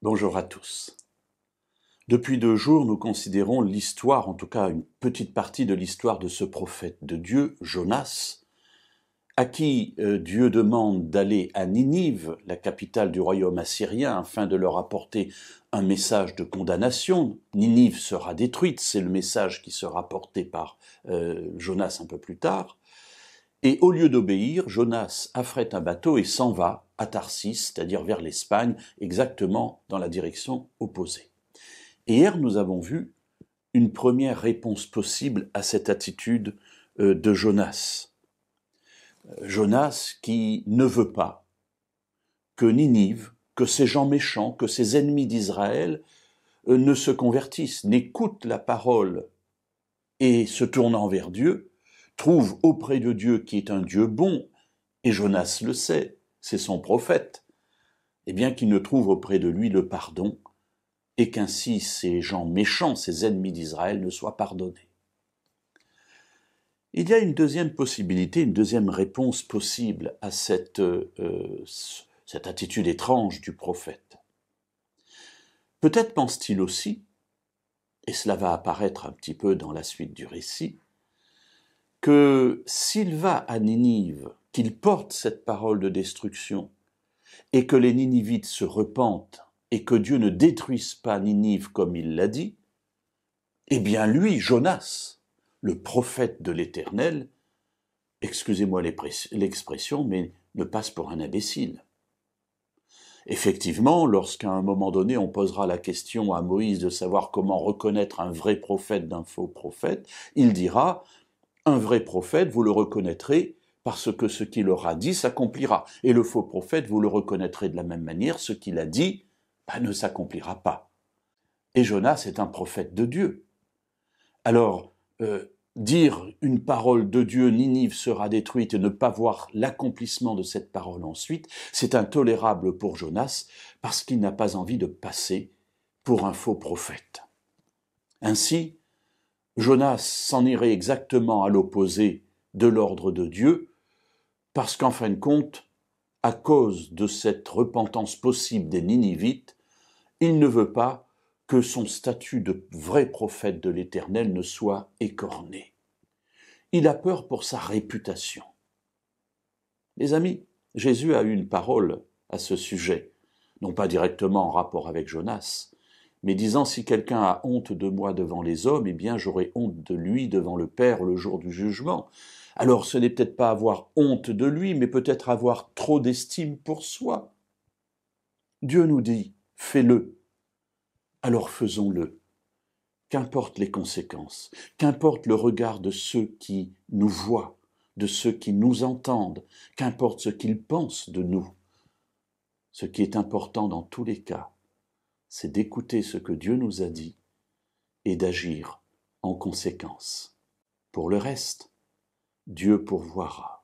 Bonjour à tous. Depuis 2 jours, nous considérons l'histoire, en tout cas une petite partie de l'histoire de ce prophète de Dieu, Jonas, à qui Dieu demande d'aller à Ninive, la capitale du royaume assyrien, afin de leur apporter un message de condamnation. Ninive sera détruite, c'est le message qui sera porté par Jonas un peu plus tard. Et au lieu d'obéir, Jonas affrète un bateau et s'en va à Tarsis, c'est-à-dire vers l'Espagne, exactement dans la direction opposée. Et hier, nous avons vu une première réponse possible à cette attitude de Jonas. Jonas qui ne veut pas que Ninive, que ces gens méchants, que ces ennemis d'Israël ne se convertissent, n'écoutent la parole et se tournant vers Dieu, trouve auprès de Dieu qui est un Dieu bon, et Jonas le sait, c'est son prophète, et bien qu'il ne trouve auprès de lui le pardon, et qu'ainsi ces gens méchants, ces ennemis d'Israël, ne soient pardonnés. Il y a une deuxième possibilité, une deuxième réponse possible à cette attitude étrange du prophète. Peut-être pense-t-il aussi, et cela va apparaître un petit peu dans la suite du récit, que s'il va à Ninive, qu'il porte cette parole de destruction, et que les Ninivites se repentent, et que Dieu ne détruise pas Ninive comme il l'a dit, eh bien lui, Jonas, le prophète de l'Éternel, excusez-moi l'expression, mais ne passe pour un imbécile. Effectivement, lorsqu'à un moment donné on posera la question à Moïse de savoir comment reconnaître un vrai prophète d'un faux prophète, il dira « Un vrai prophète, vous le reconnaîtrez parce que ce qu'il aura dit s'accomplira. Et le faux prophète, vous le reconnaîtrez de la même manière, ce qu'il a dit ne s'accomplira pas. » Et Jonas est un prophète de Dieu. Alors, dire une parole de Dieu, Ninive sera détruite, et ne pas voir l'accomplissement de cette parole ensuite, c'est intolérable pour Jonas, parce qu'il n'a pas envie de passer pour un faux prophète. Ainsi, Jonas s'en irait exactement à l'opposé de l'ordre de Dieu, parce qu'en fin de compte, à cause de cette repentance possible des Ninivites, il ne veut pas que son statut de vrai prophète de l'Éternel ne soit écorné. Il a peur pour sa réputation. Les amis, Jésus a eu une parole à ce sujet, non pas directement en rapport avec Jonas, mais disant « Si quelqu'un a honte de moi devant les hommes, eh bien j'aurai honte de lui devant le Père le jour du jugement. » Alors ce n'est peut-être pas avoir honte de lui, mais peut-être avoir trop d'estime pour soi. Dieu nous dit « Fais-le ». Alors faisons-le. Qu'importent les conséquences, qu'importe le regard de ceux qui nous voient, de ceux qui nous entendent, qu'importe ce qu'ils pensent de nous. Ce qui est important dans tous les cas, c'est d'écouter ce que Dieu nous a dit et d'agir en conséquence. Pour le reste, Dieu pourvoira.